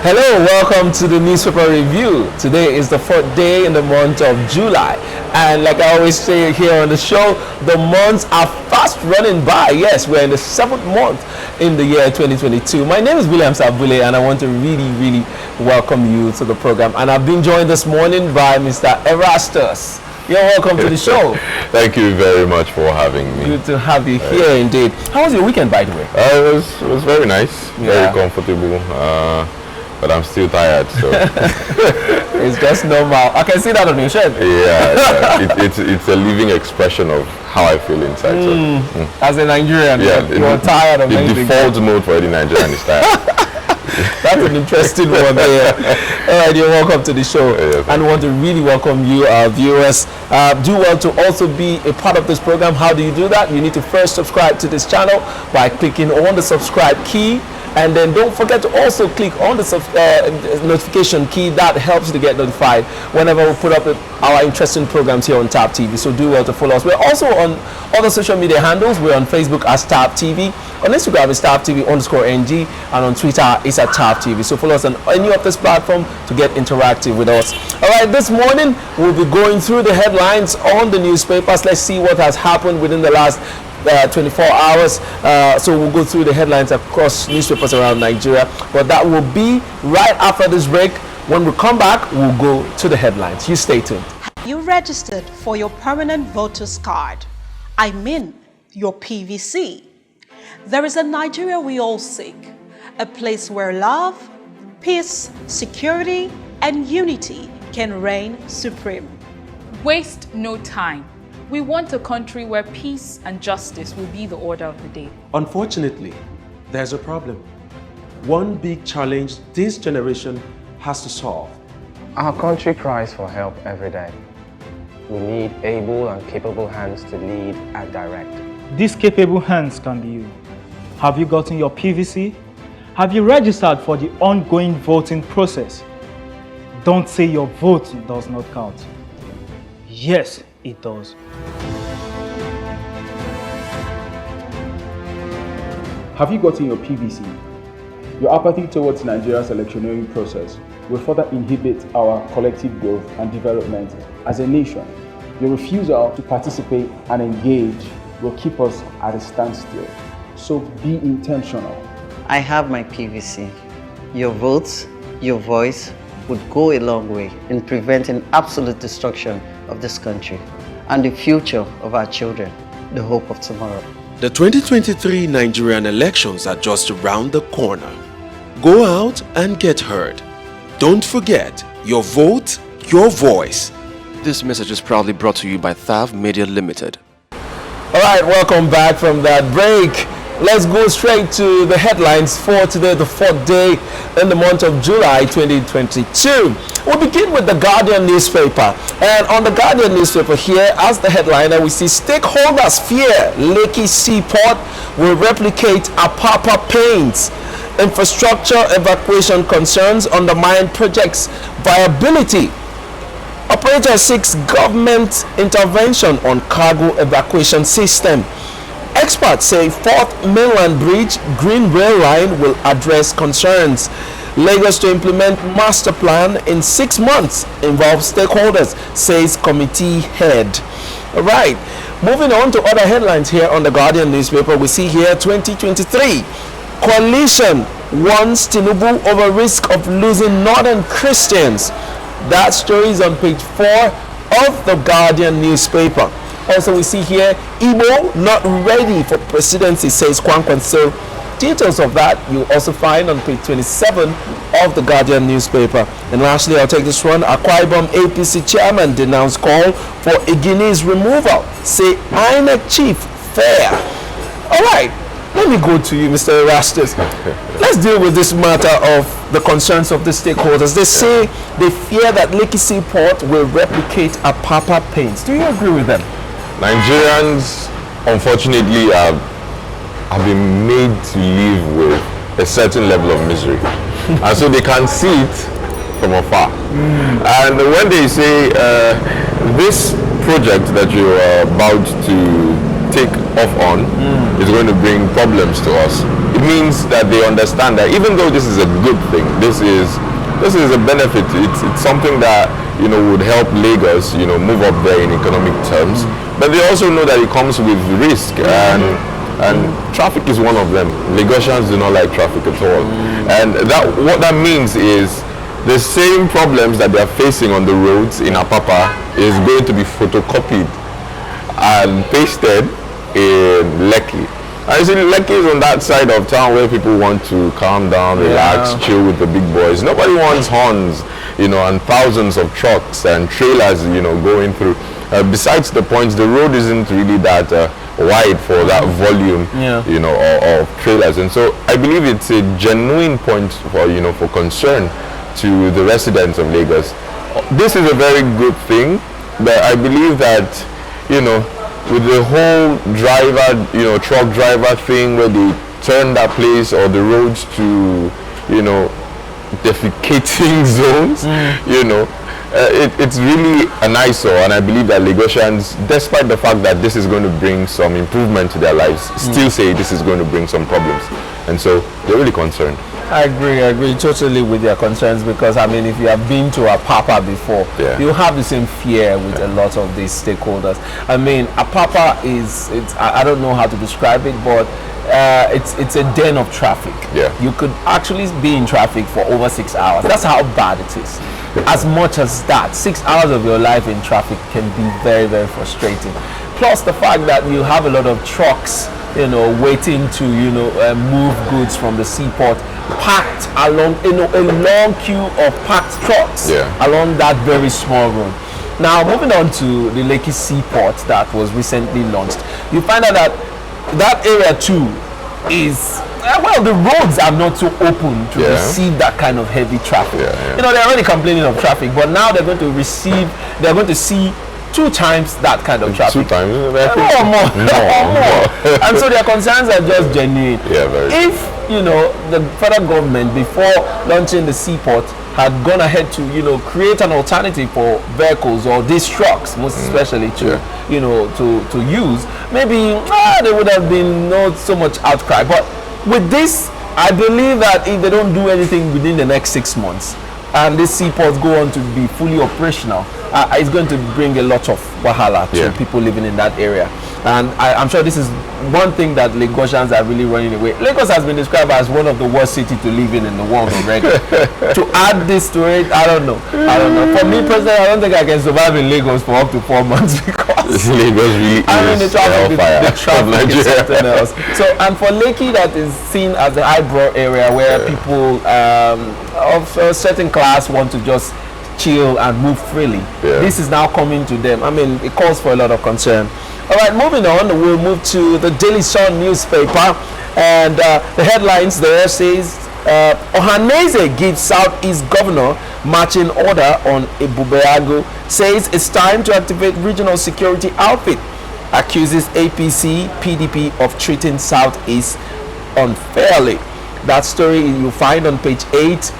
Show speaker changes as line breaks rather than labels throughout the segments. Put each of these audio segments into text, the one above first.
Hello, welcome to the newspaper review. Today is the fourth day in the month of July, and like I always say here on the show, the months are fast running by. Yes, we're in the 7th month in the year 2022. My name is William Sabule, and I want to really welcome you to the program. And I've been joined this morning by Mr. Erastus. You're welcome to the show.
Thank you very much for having me.
Good to have you here indeed. How was your weekend, by the way?
It was very nice, very comfortable. But I'm still tired, so
it's just normal. I can see that on your shirt.
Yeah. It's a living expression of how I feel inside.
As a Nigerian, you're tired of
the default mode for any Nigerian is tired.
That's an interesting one there. All right, you're welcome to the show. And we want to really welcome you, our viewers. Do well to also be a part of this program. How do you do that? You need to first subscribe to this channel by clicking on the subscribe key. And then don't forget to also click on the notification key. That helps you to get notified whenever we put up our interesting programs here on TAP TV. So do well to follow us. We're also on other social media handles. We're on Facebook as TAP TV. On Instagram is TAP TV_NG. And on Twitter is at TAP TV. So follow us on any of this platform to get interactive with us. All right, this morning we'll be going through the headlines on the newspapers. Let's see what has happened within the last 24 hours. So we'll go through the headlines across newspapers around Nigeria, but that will be right after this break. When we come back, we'll go to the headlines. You stay tuned.
You registered for your permanent voters card. I mean your PVC. There is a Nigeria we all seek, a place where love, peace, security, and unity can reign supreme.
Waste no time. We want a country where peace and justice will be the order of the day.
Unfortunately, there's a problem. One big challenge this generation has to solve.
Our country cries for help every day. We need able and capable hands to lead and direct.
These capable hands can be you. Have you gotten your PVC? Have you registered for the ongoing voting process? Don't say your vote does not count. Yes, it does.
Have you gotten your PVC? Your apathy towards Nigeria's electioneering process will further inhibit our collective growth and development as a nation. Your refusal to participate and engage will keep us at a standstill. So be intentional.
I have my PVC. Your votes, your voice would go a long way in preventing absolute destruction of this country and the future of our children, the hope of tomorrow.
The 2023 Nigerian elections are just around the corner. Go out and get heard. Don't forget, your vote, your voice. This message is proudly brought to you by THAV Media Limited.
All right, welcome back from that break. Let's go straight to the headlines for today, the 4th day in the month of July 2022. We'll begin with the Guardian newspaper. And on the Guardian newspaper here, as the headliner, we see stakeholders fear Lekki Seaport will replicate Apapa pains. Infrastructure evacuation concerns undermine project's viability. Operator seeks government intervention on cargo evacuation system. Experts say 4th Mainland Bridge Green Rail Line will address concerns. Lagos to implement master plan in 6 months involves stakeholders, says committee head. All right, moving on to other headlines here on the Guardian newspaper. We see here 2023 coalition warns Tinubu over risk of losing northern Christians. That story is on page 4 of the Guardian newspaper. Also, we see here, Igbo not ready for presidency, says Kwankwaso. Details of that you also find on page 27 of the Guardian newspaper. And lastly, I'll take this one. Akwa Ibom APC chairman denounced call for Igini's removal. Say INEC chief fair. All right, let me go to you, Mr. Erastus. Let's deal with this matter of the concerns of the stakeholders. They say they fear that Lekki Seaport will replicate Apapa pains. Do you agree with them?
Nigerians, unfortunately, have been made to live with a certain level of misery. And so they can see it from afar. And when they say this project that you are about to take off on is going to bring problems to us. It means that they understand that even though this is a good thing, this is a benefit. It's something that would help Lagos move up there in economic terms. But they also know that it comes with risk, and traffic is one of them. Lagosians do not like traffic at all, and what that means is the same problems that they are facing on the roads in Apapa is going to be photocopied and pasted in Lekki. And you see, Lekki is on that side of town where people want to calm down, relax, chill with the big boys. Nobody wants horns, and thousands of trucks and trailers, going through. Besides the points, the road isn't really that wide for that volume, of trailers. And so I believe it's a genuine point for concern to the residents of Lagos. This is a very good thing, but I believe that, with the whole truck driver thing where they turn that place or the roads to, defecating zones, it's really an eyesore, and I believe that Lagosians, despite the fact that this is going to bring some improvement to their lives, still say this is going to bring some problems. And so they're really concerned.
I agree totally with your concerns, because if you have been to Apapa before, you have the same fear with a lot of these stakeholders. Apapa I don't know how to describe it, but it's a den of traffic. You could actually be in traffic for over 6 hours. That's how bad it is. As much as that, 6 hours of your life in traffic can be very, very frustrating. Plus the fact that you have a lot of trucks waiting to move goods from the seaport, packed along a long queue of packed trucks along that very small road. Now, moving on to the Lekki seaport that was recently launched, you find out that area too is the roads are not so open to receive that kind of heavy traffic. They're already complaining of traffic, but now they're going to see 2 times that kind of traffic.
2 times?
More. And so their concerns are just genuine. If the federal government, before launching the seaport, had gone ahead to create an alternative for vehicles or these trucks, most especially to use, maybe there would have been not so much outcry. But with this, I believe that if they don't do anything within the next 6 months, and these seaports go on to be fully operational, it's going to bring a lot of wahala to people living in that area. And I'm sure this is one thing that Lagosians are really running away. Lagos has been described as one of the worst cities to live in the world already. To add this to it, I don't know. For me personally, I don't think I can survive in Lagos for up to 4 months, because
Lagos really
the traffic is something else. So, and for Lekki, that is seen as the highbrow area where people of a certain class want to just chill and move freely. This is now coming to them. It calls for a lot of concern. All right, moving on, we'll move to the Daily Sun newspaper, and the headlines there says Ohaneze gives Southeast Governor marching order on Ibubeago, says it's time to activate regional security outfit, accuses APC PDP of treating Southeast unfairly. That story you'll find on page 8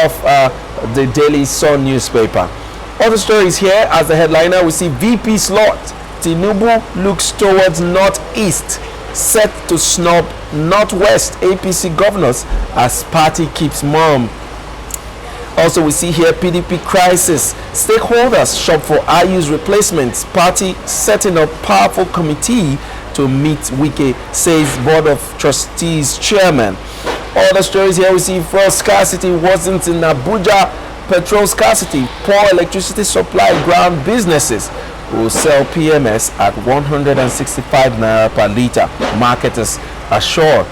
of the Daily Sun newspaper. Other stories here, as the headliner, we see VP slot. Tinubu looks towards Northeast, set to snub Northwest APC governors as party keeps mum. Also, we see here PDP crisis. Stakeholders shop for IU's replacements. Party setting up powerful committee to meet Wike, says Board of Trustees chairman. Other stories here, we see fuel scarcity wasn't in Abuja, petrol scarcity, poor electricity supply ground businesses will sell PMS at 165 naira per litre. Marketers are sure.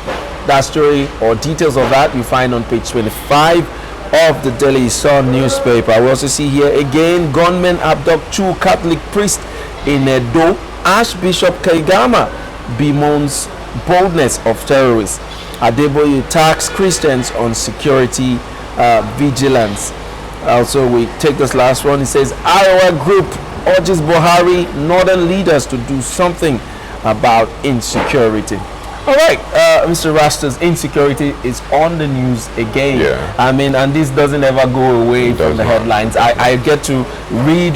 That story or details of that you find on page 25 of the Daily Sun newspaper. We also see here again, gunmen abduct 2 Catholic priests in Edo. Archbishop Kaigama bemoans boldness of terrorists. Adeboye tax Christians on security vigilance. Also, we take this last one. It says Iowa group urges Buhari northern leaders to do something about insecurity. All right, Mr. Rastas, insecurity is on the news again. And this doesn't ever go away from the headlines. I get to read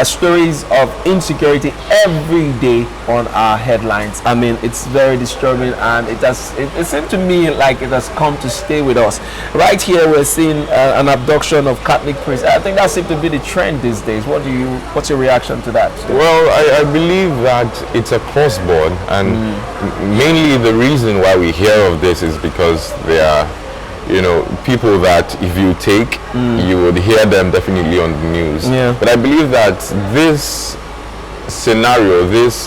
stories of insecurity every day on our headlines. I mean, it's very disturbing, and it seemed to me like it has come to stay with us. Right here, we're seeing an abduction of Catholic priests. I think that seems to be the trend these days. What's your reaction to that?
Well, I believe that it's across board, and mainly the reason why we hear of this is because they are, people that if you take, you would hear them definitely on the news.
Yeah.
But I believe that this scenario, this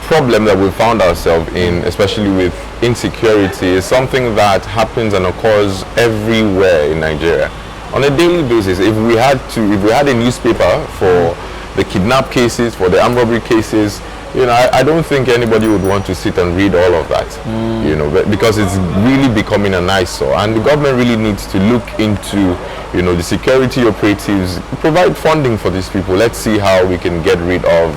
problem that we found ourselves in, especially with insecurity, is something that happens and occurs everywhere in Nigeria on a daily basis. If we had a newspaper for the kidnap cases, for the armed robbery cases, I don't think anybody would want to sit and read all of that, because it's really becoming an eyesore, and the government really needs to look into, the security operatives, provide funding for these people. Let's see how we can get rid of,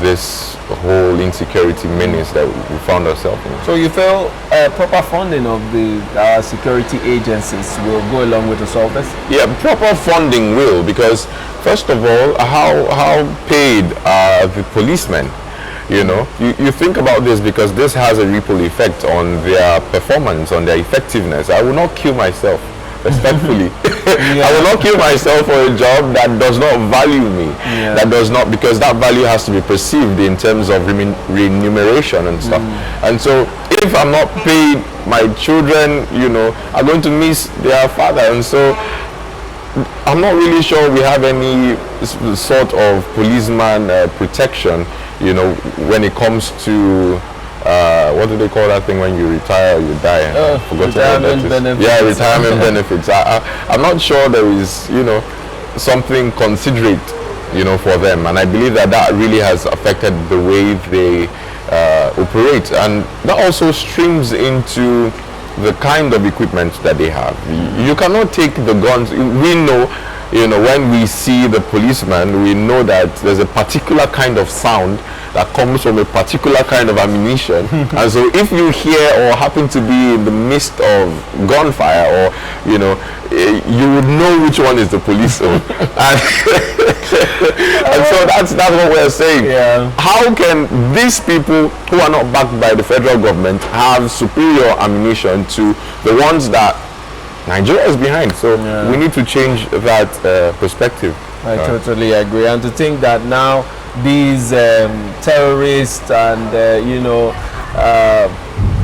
this whole insecurity menace that we found ourselves in.
So you feel proper funding of the security agencies will go along with to solve this?
Yeah, proper funding will, because first of all, how paid are the policemen? You think about this, because this has a ripple effect on their performance, on their effectiveness. I will not kill myself, respectfully. I will not kill myself for a job that does not value me, that does not, because that value has to be perceived in terms of remuneration and stuff. And so if I'm not paid, my children, are going to miss their father. And so I'm not really sure we have any sort of policeman protection, when it comes to what do they call that thing when you retire or you die?
Retirement benefits.
Yeah, retirement benefits. I'm not sure there is, something considerate, for them, and I believe that really has affected the way they operate, and that also streams into the kind of equipment that they have. You cannot take the guns. We know, when we see the policeman, we know that there's a particular kind of sound that comes from a particular kind of ammunition. And so if you hear or happen to be in the midst of gunfire, or you would know which one is the police zone. and so that's what we're saying. How can these people who are not backed by the federal government have superior ammunition to the ones that Nigeria is behind? So we need to change that perspective.
I totally agree. And to think that now these terrorists and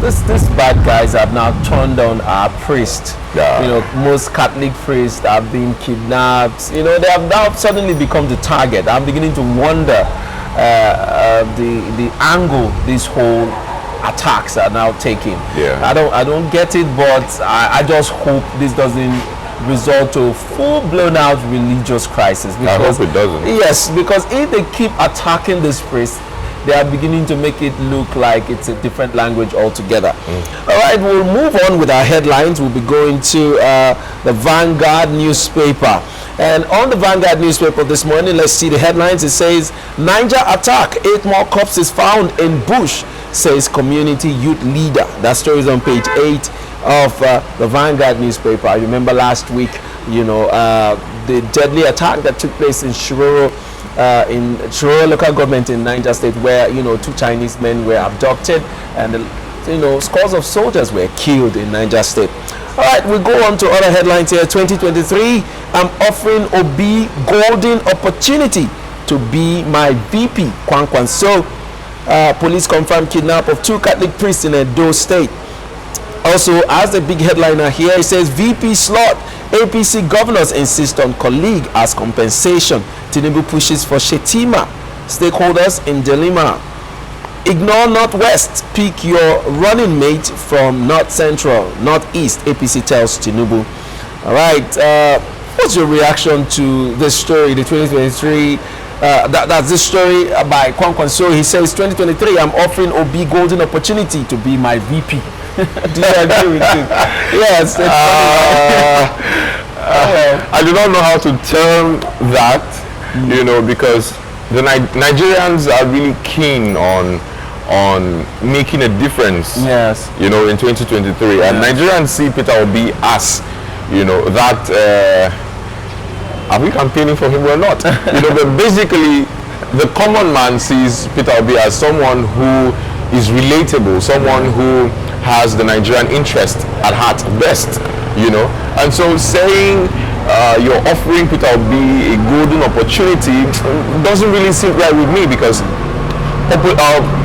these bad guys have now turned on our priests. Most Catholic priests have been kidnapped. They have now suddenly become the target. I'm beginning to wonder the angle these whole attacks are now taking. I don't get it, but I just hope this doesn't result to full-blown out religious crisis.
I hope it doesn't.
Yes, because if they keep attacking this priest, they are beginning to make it look like it's a different language altogether. All right, we'll move on with our headlines. We'll be going to the Vanguard newspaper. And on the Vanguard newspaper this morning, let's see the headlines. It says, Niger attack, 8 more corpses found in bush, says community youth leader. That story is on page 8 of the Vanguard newspaper. I remember last week, the deadly attack that took place in Shiroro local government in Niger State, where 2 Chinese men were abducted, and scores of soldiers were killed in Niger State. All right, we go on to other headlines here. 2023, I'm offering Obi golden opportunity to be my VP. Kwankwaso, police confirm kidnap of 2 Catholic priests in Edo State. Also, as the big headliner here, it says VP slot, APC governors insist on colleague as compensation. Tinubu pushes for Shetima. Stakeholders in dilemma. Ignore Northwest, pick your running mate from North Central, Northeast, APC tells Tinubu. All right, what's your reaction to this story, the 2023? That's this story by Kwankwaso. He says, 2023, I'm offering Obi golden opportunity to be my VP. Do you agree with him? Yes.
I do not know how to term that, because the Nigerians are really keen on making a difference.
Yes.
In 2023, and Nigerians see Peter Obi as, that are we campaigning for him or not? But basically, the common man sees Peter Obi as someone who is relatable, someone who has the Nigerian interest at heart best, And so saying you're offering Peter Obi a golden opportunity doesn't really sit right with me, because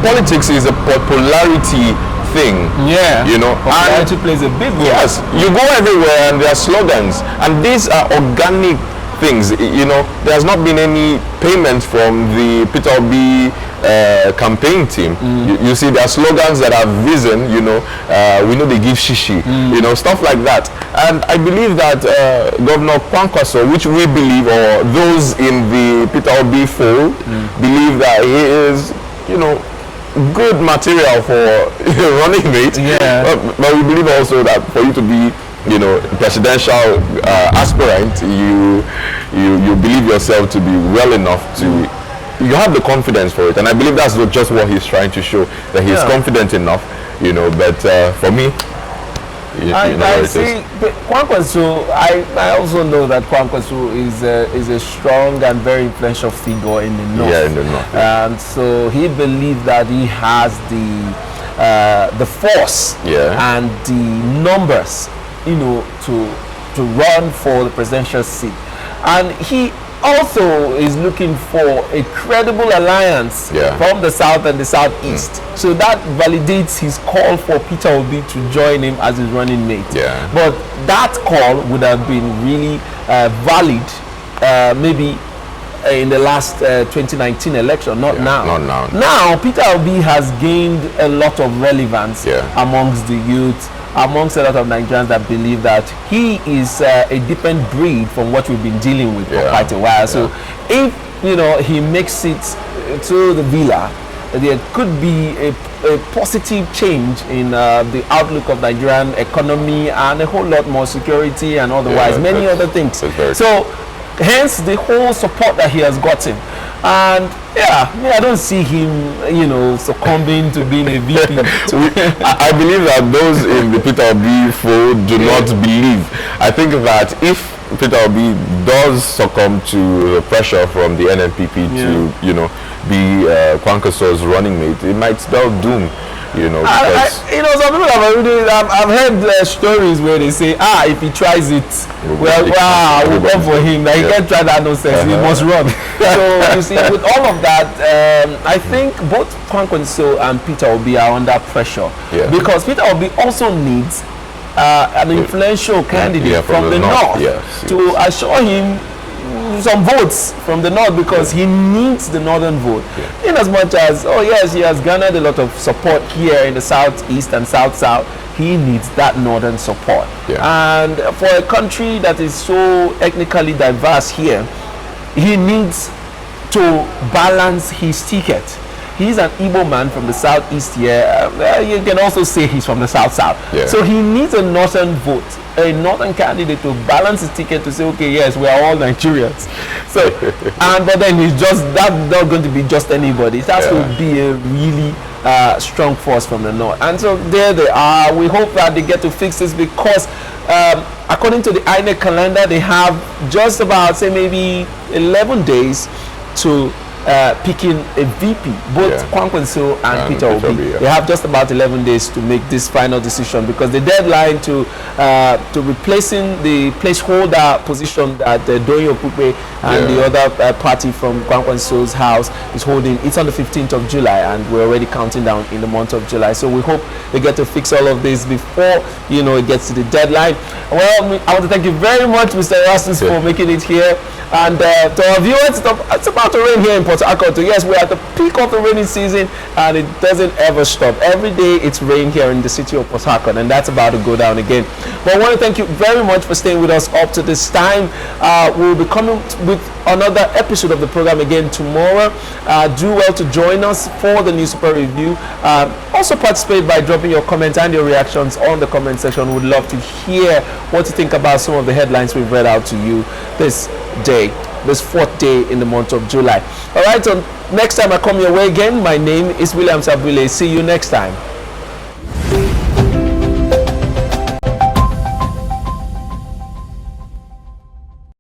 politics is a popularity thing.
Popularity plays a big role.
Yes, you go everywhere and there are slogans, and these are organic things. There has not been any payment from the Peter Obi campaign team. You see, there are slogans that have risen. We know they give shishi, stuff like that. And I believe that Governor Kwankwaso, which we believe, or those in the Peter Obi fold, believe that he is, good material for running mate. But we believe also that for you to be presidential aspirant, you believe yourself to be well enough to, you have the confidence for it, and I believe that's just what he's trying to show, that he's confident enough, but for me,
I see Kwankwaso. I also know that Kwankwaso is a strong and very influential figure in the north.
In the north.
And so he believes that he has the force and the numbers, to run for the presidential seat. And he also is looking for a credible alliance from the south and the southeast. So that validates his call for Peter Obi to join him as his running mate. But that call would have been really valid maybe in the last 2019 election, not now.
Not now.
Now Peter Obi has gained a lot of relevance amongst the youth, amongst a lot of Nigerians that believe that he is a different breed from what we've been dealing with for quite a while. So if he makes it to the villa, there could be a positive change in the outlook of Nigerian economy, and a whole lot more security and otherwise many other things. So hence the whole support that he has gotten. And I don't see him, succumbing to being a VP.
I believe that those in the Peter Obi fold do not believe. I think that if Peter Obi does succumb to the pressure from the NNPP to, be Kwankwaso's running mate, it might spell doom. Because
some people I've heard stories where they say, if he tries it, we'll go for him. Like, he can't try that nonsense. He must run. So you see, with all of that, I think both Kwankwaso and Peter Obi are under pressure, because Peter Obi also needs an influential candidate from the north to assure him some votes from the north, because he needs the northern vote. In as much as, he has garnered a lot of support here in the southeast and south, he needs that northern support. And for a country that is so ethnically diverse here, he needs to balance his ticket. He's an Igbo man from the southeast here. You can also say he's from the south. So he needs a northern vote, a northern candidate to balance his ticket, to say, okay, yes, we are all Nigerians. So, but then it's just that's not going to be just anybody. It has to be a really strong force from the north. And so there they are. We hope that they get to fix this, because according to the INEC calendar, they have just about, say, maybe 11 days to picking a VP, both Kwankwaso and Peter Obi. They have just about 11 days to make this final decision, because the deadline to replacing the placeholder position that Doyin Okupe and the other party from Kwankwaso's house is holding, it's on the 15th of July, and we're already counting down in the month of July. So we hope they get to fix all of this before it gets to the deadline. Well, I want to thank you very much, Mr. Erasmus, for making it here. And to our viewers, it's about to rain here in Port Harcourt. Yes, we're at the peak of the rainy season, and it doesn't ever stop. Every day it's rain here in the city of Port Harcourt, and that's about to go down again. But I want to thank you very much for staying with us up to this time. We'll be coming with another episode of the program again tomorrow. Do well to join us for the newspaper review. Also participate by dropping your comments and your reactions on the comment section. We'd love to hear what you think about some of the headlines we've read out to you this fourth day in the month of July. All right, so next time I come your way again, my name is William Sabule. See you next time.